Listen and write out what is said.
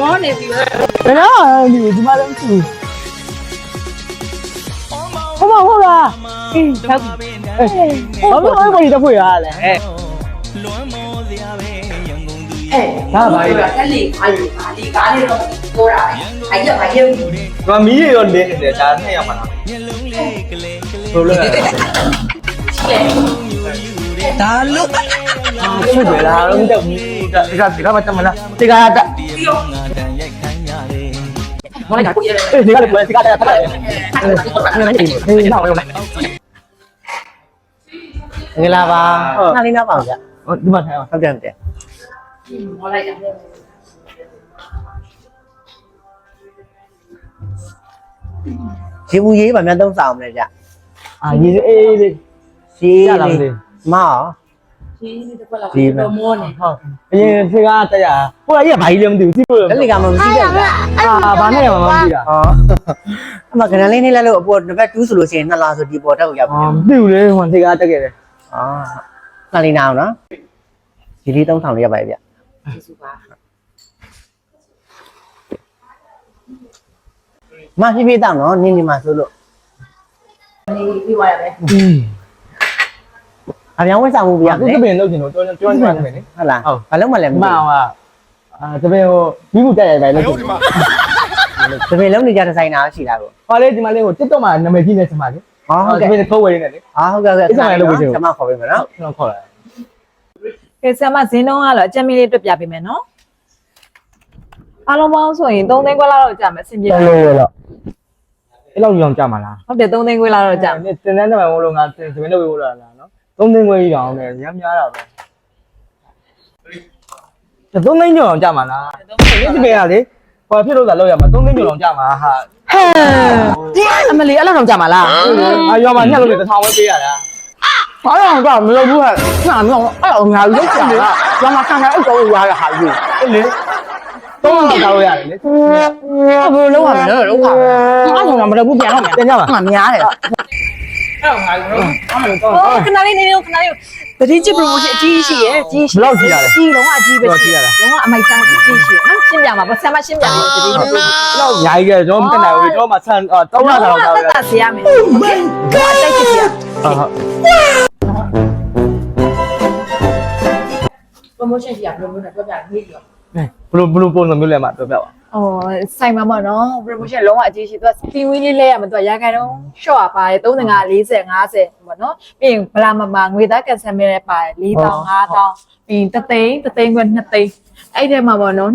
မောနေပြီပဲ ဘယ်တော့ဒီမှာလည်းသူဟုတ်လားအေးဟုတ်ဘာလို့ဘာလို့တက်ဖွေရလဲအေး ဒါပါလေ အဲ့လေအားလေကားလေးတော့ပြောတာအဲ့ရပါရုပ် ငါမီးရရောလင်းနေတယ်ဒါနဲ့ရောက်မှာလားဘယ်လိုလဲ ဒါလို့ ဖြစ်တယ်လားတော့တက်ဘူးဒီကမှတက်မလားဒီကတက် ပြီးတော့မလိုက်တာကိုရတယ် အေးဒီကလည်းဒီကတက်တက်အေးနောက်ရောငလာပါနှာလေးနောက်ပါဗျဒီမှာထိုင်အောင်ဟုတ်တယ်ဟုတ်တယ် မလိုက်တာ ရေဘူးရေးပါများသုံးဆောင်မလဲဗျ အာရေအေးလေး ရေး ရလာမသိ မော ကြီးနေတော့လာတော့မောနေ ဟုတ်အရင်ဖေကတက်ရဟိုကကြီးကဘာကြီးလဲမသိဘူးသိလို့ လက်လီကမှမကြည့်တဲ့ဗျ အာဘာနဲ့မှမသိတာ ဟောအမကနလေးနေလိုက်လို့အပေါ်တစ်ပတ်2ဆိုလို့ရှိရင်2လားဆိုဒီပေါ်တက်ကိုရောက်ပြီ အာမသိဘူးလေဟိုဖေကတက်ခဲ့တယ် အာနှာလေးနာအောင်နော်ဒီလေးသုံးဆောင်လေးရပါရဲ့ဗျ ကျေးဇူးပါ မဖြည်းဖြည်းတောင်းနော်နင်းနေမှာဆိုလို့ နေပြီးသွားရမယ် အပြောင်းဝတ်ဆောင်မှုပြရ သူ မယ် တပင်လောက်ကျင်တော့ကျွမ်းနေတယ်လေ ဟုတ်လားဘာလို့မလဲမ မ သိ အောင်ကအာတပင်ဟိုမိမှုတက်ရပဲလို့ ဘူးတပင်လုံးနေကြဒီဇိုင်နာရှိတာကို ဟောလေဒီမှာလေးကို TikTok မှာနာမည်ကြီးနေစမှာလေ ဟောဟုတ် တ ကဲ့ ပင်ခိုးဝယ်နေတယ်လေ အာဟုတ်ကဲ့ကျွန်မခေါ်ပေးမယ်နော် ကျွန်တော်ခေါ်လာ ကဲဆရာမဇင်းတော့ကတော့အကြမ်းမီလေးတွက်ပြပေးမယ်နော်အားလုံးပေါင်းဆိုရင်3သိန်းခွဲလောက်ကြာမယ်အဆင်ပြေ တယ်လို့တော့အဲ့လောက်ကြောင်ကြမှာလား ဟုတ်တယ်3သိန်းခွဲလောက်တော့ကြာ တင်တန်းတယ်မလို့ငါတပင်လုပ်ဝေးလို့လားနော်3သိန်းခွဲကြီးတောင်တယ်ရမ်းများတာပဲ3သိန်းကျော်အောင်ကြမှာလားဒီတပင်ကလေဟောဖြစ်လို့သာလောက်ရမှာ3သိန်းကျော်အောင်ကြမှာဟာ ဟဲ့အမလီအဲ့လောက်တော့ကြာမှာလား အာရွာမှာညက်လို့လေ1000ပဲပေးရတာဘာလို့ကမလုပ်ဘူးဟဲ့ငါမျိုးအဲ့ငါရုပ်ချာကရွာမှာခံခံအုပ်တော်ရွာရဟာကြီးအဲ့လေတော့တော့ထားလို့ရတယ်လေ ဘယ်လိုလုပ်ရမလဲလုပ်ပါအဲ့ဒါမလုပ်ဘူးပြန်တော့မယ် တင်ကြပါ ငါများတယ် အဲ့ငါကတော့အမှန်တော့ ဟိုခဏလေးနေနေခဏလေးတတိချစ် promotion အကြီးရှိရဲ့အကြီးရှိ ဘယ်လောက်ကြီးရလဲ ကြီးလုံးဝအကြီးပဲ ဘယ်လောက်ကြီးရလဲ လုံးဝအမိုက်စားအကြီးရှိရဲ့နော်ရှင်းပြမှာပေါ့ဆရာမရှင်းပြမယ်တတိချစ် တော့ညာကြီးကကျွန်တော်မတက်နိုင်ဘူးကျွန်တော်မှဆန်3လလောက်တော့ တက်တာဆရာမယ်ဟုတ်ကဲ့ဘာတိုက်ချစ်ရ ဟုတ် promotion ကြီးက promotion ပြောပြနေပြီ ဘလို့ပုံစံမျိုးလဲမှာပြောပြပါ อ๋อဆိုင်မှာပေါ့နော် promotion လုံးဝအကြီးရှိသူက spin wheel လေးလဲရမှာသူကရာခိုင်တော့ short อ่ะပါတယ်35 40 50ပေါ့နော်ပြီးရင်ဘလာမငွေသားကန်ဆယ်မဲလဲပါတယ်4000 5000ပြီးရင်3သိန်းခွဲ2သိန်းအဲ့ထဲမှာပေါ့နော်